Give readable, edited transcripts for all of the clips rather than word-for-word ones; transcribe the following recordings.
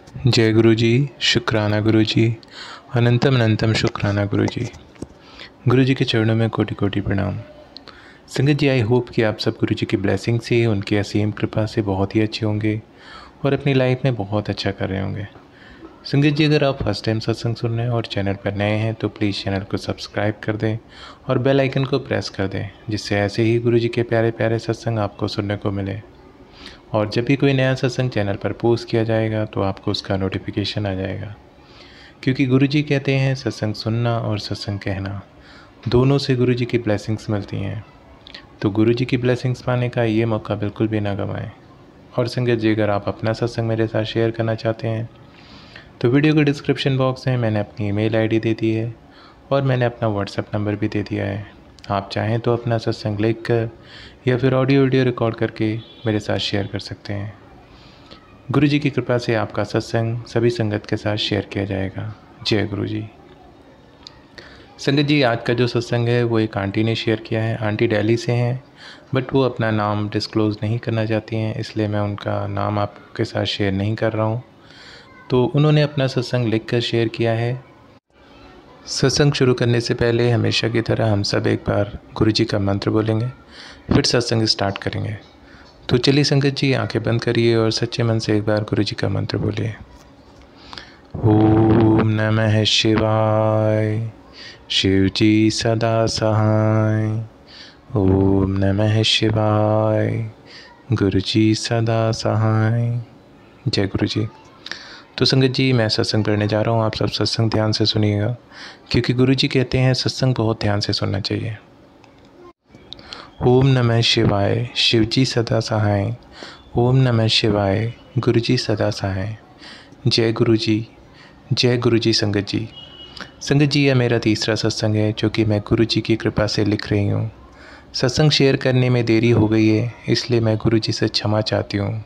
जय गुरु जी, शुक्राना गुरु जी, अनंतम अनंतम शुक्राना गुरु जी। गुरु जी के चरणों में कोटि कोटि प्रणाम। संगत जी, आई होप कि आप सब गुरु जी की ब्लेसिंग से, उनकी असीम कृपा से बहुत ही अच्छे होंगे और अपनी लाइफ में बहुत अच्छा कर रहे होंगे। संगत जी, अगर आप फर्स्ट टाइम सत्संग सुन रहे हैं और चैनल पर नए हैं तो प्लीज़ चैनल को सब्सक्राइब कर दें और बेल आइकन को प्रेस कर दें, जिससे ऐसे ही गुरु जी के प्यारे प्यारे सत्संग आपको सुनने को मिले। और जब भी कोई नया सत्संग चैनल पर पोस्ट किया जाएगा तो आपको उसका नोटिफिकेशन आ जाएगा, क्योंकि गुरुजी कहते हैं सत्संग सुनना और सत्संग कहना दोनों से गुरुजी की ब्लेसिंग्स मिलती हैं। तो गुरुजी की ब्लेसिंग्स पाने का ये मौका बिल्कुल भी ना गंवाएं। और संगत जी, अगर आप अपना सत्संग मेरे साथ शेयर करना चाहते हैं तो वीडियो के डिस्क्रिप्शन बॉक्स में मैंने अपनी ईमेल आईडी दे दी है और मैंने अपना व्हाट्सएप नंबर भी दे दिया है। आप चाहें तो अपना सत्संग लिख कर या फिर ऑडियो वीडियो रिकॉर्ड करके मेरे साथ शेयर कर सकते हैं। गुरु जी की कृपा से आपका सत्संग सभी संगत के साथ शेयर किया जाएगा। जय गुरु जी। संगत जी, आज का जो सत्संग है वो एक आंटी ने शेयर किया है। आंटी दिल्ली से हैं, बट वो अपना नाम डिस्क्लोज़ नहीं करना चाहती हैं, इसलिए मैं उनका नाम आपके साथ शेयर नहीं कर रहा हूँ। तो उन्होंने अपना सत्संग लिख कर शेयर किया है। सत्संग शुरू करने से पहले हमेशा की तरह हम सब एक बार गुरु जी का मंत्र बोलेंगे, फिर सत्संग स्टार्ट करेंगे। तो चलिए संगत जी, आंखें बंद करिए और सच्चे मन से एक बार गुरु जी का मंत्र बोलिए। ओम नमः शिवाय, शिव जी सदा सहाय। ओम नमः शिवाय, गुरु जी सदा सहाय। जय गुरु जी। तो संगत जी, मैं सत्संग पढ़ने जा रहा हूँ। आप सब सत्संग ध्यान से सुनिएगा, क्योंकि गुरु जी कहते हैं सत्संग बहुत ध्यान से सुनना चाहिए। ओम नमः शिवाय, शिव जी सदा सहाय। ओम नमः शिवाय, गुरु जी सदा सहाय। जय गुरु जी, जय गुरु जी। संगत जी, यह मेरा तीसरा सत्संग है जो कि मैं गुरु जी की कृपा से लिख रही हूँ। सत्संग शेयर करने में देरी हो गई है, इसलिए मैं गुरु जी से क्षमा चाहती हूँ।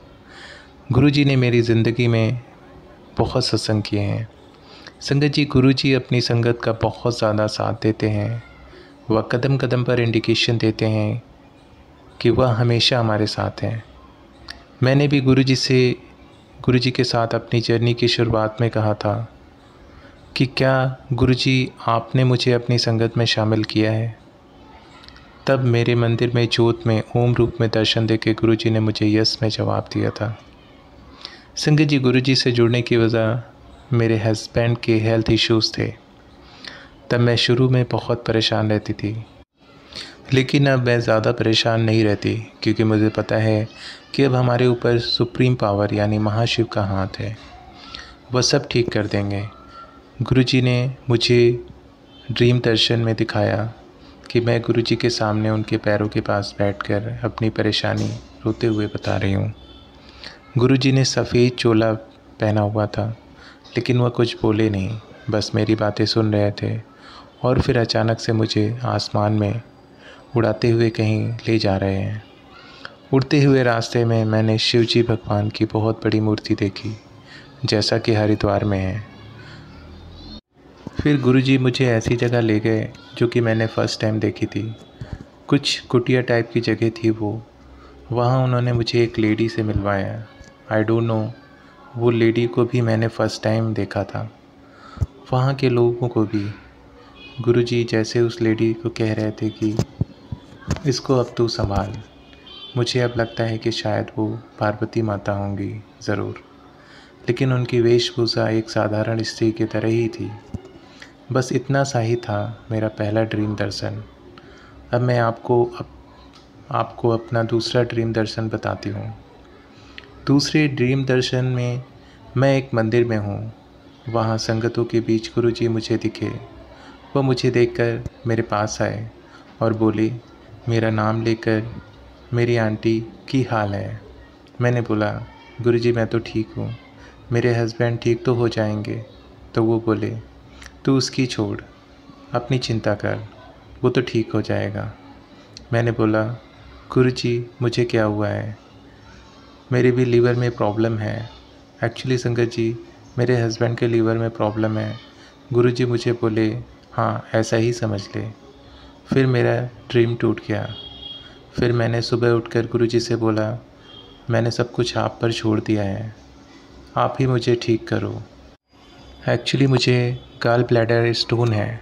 गुरु जी ने मेरी ज़िंदगी में बहुत सत्संग किए हैं। संगत जी, गुरु जी अपनी संगत का बहुत ज़्यादा साथ देते हैं। वह कदम कदम पर इंडिकेशन देते हैं कि वह हमेशा हमारे साथ हैं। मैंने भी गुरु जी के साथ अपनी जर्नी की शुरुआत में कहा था कि क्या गुरु जी आपने मुझे अपनी संगत में शामिल किया है। तब मेरे मंदिर में जोत में ओम रूप में दर्शन देके गुरु जी ने मुझे यस में जवाब दिया था। संगत जी, गुरु जी से जुड़ने की वजह मेरे हस्बैंड के हेल्थ इश्यूज़ थे। तब मैं शुरू में बहुत परेशान रहती थी, लेकिन अब मैं ज़्यादा परेशान नहीं रहती, क्योंकि मुझे पता है कि अब हमारे ऊपर सुप्रीम पावर यानी महाशिव का हाथ है। वह सब ठीक कर देंगे। गुरु जी ने मुझे ड्रीम दर्शन में दिखाया कि मैं गुरु जी के सामने उनके पैरों के पास बैठकर अपनी परेशानी रोते हुए बता रही हूँ। गुरु जी ने सफ़ेद चोला पहना हुआ था, लेकिन वह कुछ बोले नहीं, बस मेरी बातें सुन रहे थे। और फिर अचानक से मुझे आसमान में उड़ाते हुए कहीं ले जा रहे हैं। उड़ते हुए रास्ते में मैंने शिव जी भगवान की बहुत बड़ी मूर्ति देखी, जैसा कि हरिद्वार में है। फिर गुरुजी मुझे ऐसी जगह ले गए जो कि मैंने फ़र्स्ट टाइम देखी थी। कुछ कुटिया टाइप की जगह थी वो। वहाँ उन्होंने मुझे एक लेडी से मिलवाया। आई डोंट नो, वो लेडी को भी मैंने फ़र्स्ट टाइम देखा था। वहाँ के लोगों को भी गुरुजी जैसे उस लेडी को कह रहे थे कि इसको अब तू संभाल। मुझे अब लगता है कि शायद वो पार्वती माता होंगी ज़रूर, लेकिन उनकी वेशभूषा एक साधारण स्त्री की तरह ही थी। बस इतना सा ही था मेरा पहला ड्रीम दर्शन। अब मैं आपको अपना दूसरा ड्रीम दर्शन बताती हूँ। दूसरे ड्रीम दर्शन में मैं एक मंदिर में हूँ। वहाँ संगतों के बीच गुरुजी मुझे दिखे। वह मुझे देखकर मेरे पास आए और बोले, मेरा नाम लेकर, मेरी आंटी की हाल है। मैंने बोला, गुरुजी मैं तो ठीक हूँ, मेरे हस्बैंड ठीक तो हो जाएंगे। तो वो बोले, तू उसकी छोड़, अपनी चिंता कर, वो तो ठीक हो जाएगा। मैंने बोला, गुरुजी मुझे क्या हुआ है? मेरे भी लीवर में प्रॉब्लम है। एक्चुअली संगत जी, मेरे हस्बैंड के लीवर में प्रॉब्लम है। गुरुजी मुझे बोले, हाँ ऐसा ही समझ ले। फिर मेरा ड्रीम टूट गया। फिर मैंने सुबह उठकर गुरुजी से बोला, मैंने सब कुछ आप पर छोड़ दिया है। आप ही मुझे ठीक करो। एक्चुअली मुझे गॉल ब्लैडर स्टोन है।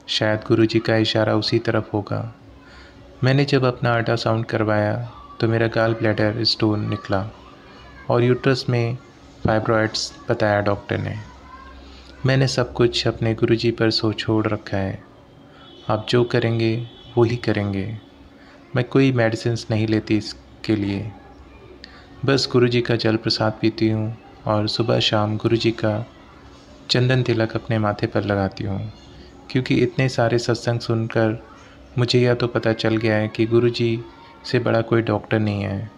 शायद गुरुजी का इशारा उसी तरफ होगा। मैंने जब अपना अल्ट्रासाउंड करवाया तो मेरा गॉल ब्लैडर स्टोन निकला और यूट्रस में फाइब्रॉइड्स बताया डॉक्टर ने। मैंने सब कुछ अपने गुरुजी पर छोड़ रखा है। आप जो करेंगे वो ही करेंगे। मैं कोई मेडिसिन्स नहीं लेती इसके लिए, बस गुरुजी का जल प्रसाद पीती हूँ और सुबह शाम गुरुजी का चंदन तिलक अपने माथे पर लगाती हूँ। क्योंकि इतने सारे सत्संग सुनकर मुझे यह तो पता चल गया है कि गुरुजी से बड़ा कोई डॉक्टर नहीं है।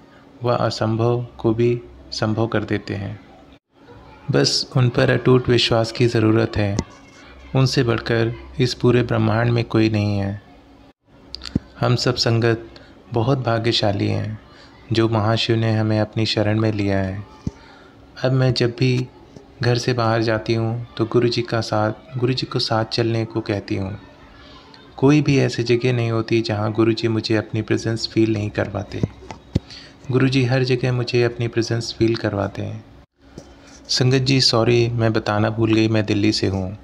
वह असंभव को भी संभव कर देते हैं। बस उन पर अटूट विश्वास की ज़रूरत है। उनसे बढ़कर इस पूरे ब्रह्मांड में कोई नहीं है। हम सब संगत बहुत भाग्यशाली हैं जो महाशिव ने हमें अपनी शरण में लिया है। अब मैं जब भी घर से बाहर जाती हूँ तो गुरुजी को साथ चलने को कहती हूँ। कोई भी ऐसी जगह नहीं होती जहाँ गुरुजी मुझे अपनी प्रेजेंस फील नहीं करवाते। गुरुजी हर जगह मुझे अपनी प्रेजेंस फील करवाते हैं। संगत जी, सॉरी, मैं बताना भूल गई, मैं दिल्ली से हूँ।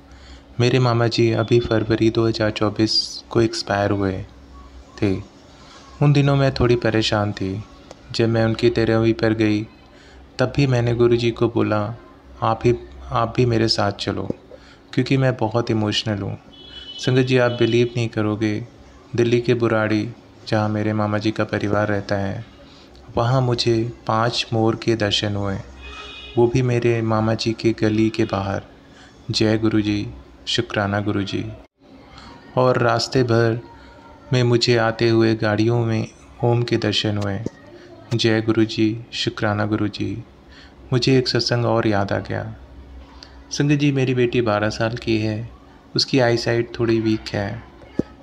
मेरे मामा जी अभी फरवरी 2024 को एक्सपायर हुए थे। उन दिनों मैं थोड़ी परेशान थी। जब मैं उनकी 13वीं पर गई तब भी मैंने गुरुजी को बोला, आप भी मेरे साथ चलो, क्योंकि मैं बहुत इमोशनल हूँ। संगत जी, आप बिलीव नहीं करोगे, दिल्ली के बुराड़ी जहाँ मेरे मामा जी का परिवार रहता है, वहाँ मुझे 5 मोर के दर्शन हुए, वो भी मेरे मामा जी के गली के बाहर। जय गुरुजी, शुक्राना गुरुजी। और रास्ते भर में मुझे आते हुए गाड़ियों में ओम के दर्शन हुए। जय गुरुजी, शुक्राना गुरुजी। मुझे एक सत्संग और याद आ गया। संगत जी, मेरी बेटी 12 साल की है। उसकी आई साइट थोड़ी वीक है।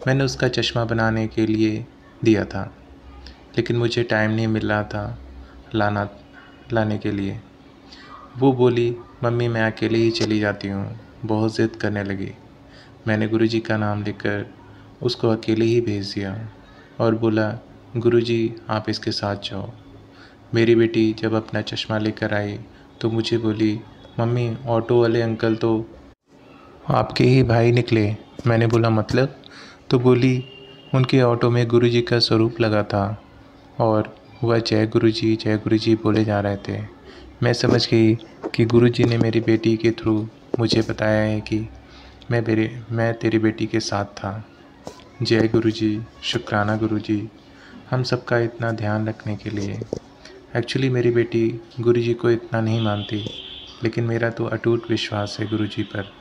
मैंने उसका चश्मा बनाने के लिए दिया था, लेकिन मुझे टाइम नहीं मिल रहा था लाने के लिए। वो बोली, मम्मी मैं अकेले ही चली जाती हूँ। बहुत ज़िद करने लगी। मैंने गुरुजी का नाम लेकर उसको अकेले ही भेज दिया और बोला, गुरुजी आप इसके साथ जाओ। मेरी बेटी जब अपना चश्मा लेकर आई तो मुझे बोली, मम्मी ऑटो वाले अंकल तो आपके ही भाई निकले। मैंने बोला मतलब? तो बोली, उनके ऑटो में गुरुजी का स्वरूप लगा था और वह जय गुरुजी बोले जा रहे थे। मैं समझ गई कि गुरुजी ने मेरी बेटी के थ्रू मुझे बताया है कि मैं तेरी बेटी के साथ था। जय गुरुजी, शुक्राना गुरुजी, हम सबका इतना ध्यान रखने के लिए। एक्चुअली मेरी बेटी गुरुजी को इतना नहीं मानती, लेकिन मेरा तो अटूट विश्वास है गुरुजी पर।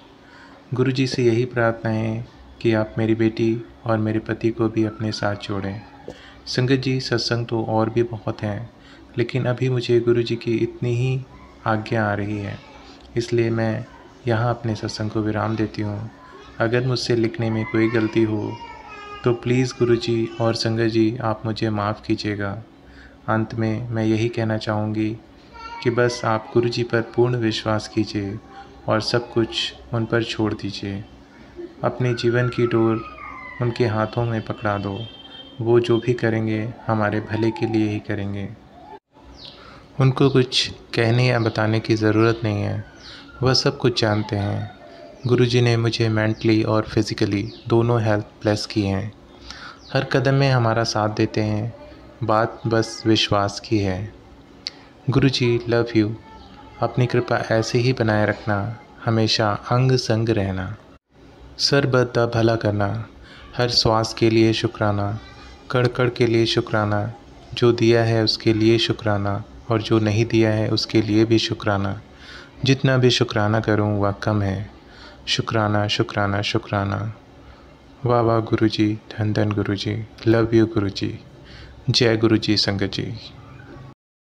गुरुजी से यही प्रार्थना है कि आप मेरी बेटी और मेरे पति को भी अपने साथ जोड़ें। संगत जी, सत्संग तो और भी बहुत हैं, लेकिन अभी मुझे गुरुजी की इतनी ही आज्ञा आ रही है, इसलिए मैं यहाँ अपने सत्संग को विराम देती हूँ। अगर मुझसे लिखने में कोई गलती हो तो प्लीज़ गुरुजी और संगत जी आप मुझे माफ़ कीजिएगा। अंत में मैं यही कहना चाहूँगी कि बस आप गुरुजी पर पूर्ण विश्वास कीजिए और सब कुछ उन पर छोड़ दीजिए। अपने जीवन की डोर उनके हाथों में पकड़ा दो। वो जो भी करेंगे हमारे भले के लिए ही करेंगे। उनको कुछ कहने या बताने की ज़रूरत नहीं है, वह सब कुछ जानते हैं। गुरुजी ने मुझे मेंटली और फिज़िकली दोनों हेल्थ ब्लेस की हैं। हर कदम में हमारा साथ देते हैं। बात बस विश्वास की है। गुरुजी लव यू। अपनी कृपा ऐसे ही बनाए रखना, हमेशा अंग संग रहना, सर्वदा भला करना, हर श्वास के लिए शुक्राना, कड़ कड़ के लिए शुक्राना, जो दिया है उसके लिए शुक्राना और जो नहीं दिया है उसके लिए भी शुक्राना। जितना भी शुक्राना करूं वह कम है। शुक्राना शुक्राना शुक्राना। वाह वाह गुरुजी, धन धन गुरुजी, लव यू गुरुजी। जय गुरुजी संगत जी।